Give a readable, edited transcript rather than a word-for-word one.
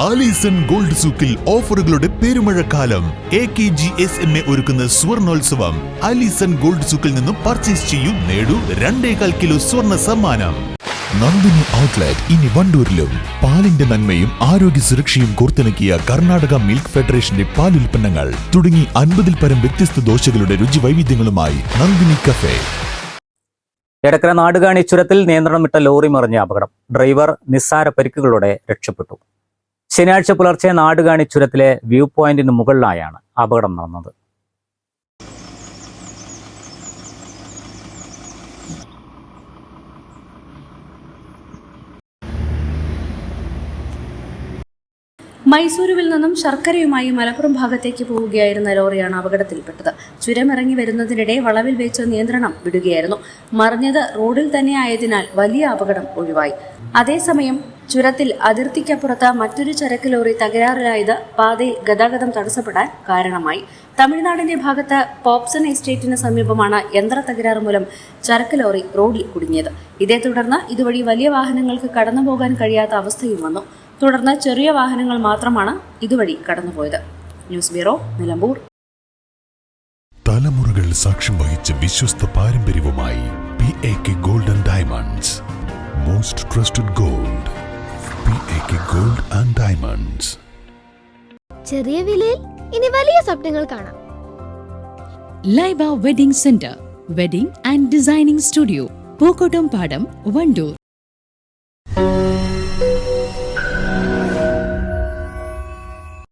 Alison gold സൂക്കിൽ ഓഫറുകളുടെ പെരുമഴക്കാലം. AKGSMA ഒരുക്കുന്ന സ്വർണോത്സവം. ആലീസൺ ഗോൾഡ് സൂക്കിൽ നിന്നും പർച്ചേസ് ചെയ്യൂ, നേടൂ 2.25 കിലോ സ്വർണ്ണ സമ്മാനം. നന്ദിനി ഔട്ട്ലെറ്റ് ഇനി വണ്ടൂരിലും. പാലിന്റെ നന്മയും ആരോഗ്യ സുരക്ഷയും കോർത്തിണക്കിയ കർണാടക മിൽക്ക് ഫെഡറേഷന്റെ പാലുൽപ്പന്നങ്ങൾ തുടങ്ങി 50-ൽ പരം വ്യത്യസ്ത ദോശകളുടെ രുചി വൈവിധ്യങ്ങളുമായി നന്ദിനി കഫേ. എടക്കര നാടുകാണി ചുരത്തിൽ നിയന്ത്രണം വിട്ട ലോറി മറിഞ്ഞ അപകടം. ഡ്രൈവർ നിസ്സാര പരിക്കുകളോടെ രക്ഷപ്പെട്ടു. ശനിയാഴ്ച പുലർച്ചെ നാടുകാണി ചുരത്തിലെ വ്യൂ പോയിന്റിന് മുകളിലായാണ് അപകടം നടന്നത്. മൈസൂരുവിൽ നിന്നും ശർക്കരയുമായി മലപ്പുറം ഭാഗത്തേക്ക് പോവുകയായിരുന്ന ലോറിയാണ് അപകടത്തിൽപ്പെട്ടത്. ചുരമിറങ്ങി വരുന്നതിനിടെ വളവിൽ വെച്ച് നിയന്ത്രണം വിടുകയായിരുന്നു. മറിഞ്ഞത് റോഡിൽ തന്നെ ആയതിനാൽ വലിയ അപകടം ഒഴിവായി. അതേസമയം ചുരത്തിൽ അതിർത്തിക്കപ്പുറത്ത് മറ്റൊരു ചരക്ക് ലോറി തകരാറിലായത് പാതയിൽ ഗതാഗതം തടസ്സപ്പെടാൻ കാരണമായി. തമിഴ്നാടിന്റെ ഭാഗത്ത് പോപ്സൺ എസ്റ്റേറ്റിന് സമീപമാണ് യന്ത്ര തകരാറ് മൂലം ചരക്ക് ലോറി റോഡിൽ കുടുങ്ങിയത്. ഇതേ തുടർന്ന് ഇതുവഴി വലിയ വാഹനങ്ങൾക്ക് കടന്നുപോകാൻ കഴിയാത്ത അവസ്ഥയും വന്നു. തുടർന്ന് ചെറിയ വാഹനങ്ങൾ മാത്രമാണ് ഇതുവഴി കടന്നുപോയത്. News bureau, Nilambur. തലമുറകൾ സാക്ഷ്യം വഹിച്ച വിശ്വസ്ത പാരമ്പര്യവുമായി PAK Gold and Diamonds. Most trusted gold. PAK Gold and Diamonds. ചെറിയ വിലയിൽ ഇനി വലിയ സ്വപ്നങ്ങൾ കാണാം. Laiba wedding centre, wedding and designing studio, Pookottam പാടം, വണ്ടൂർ.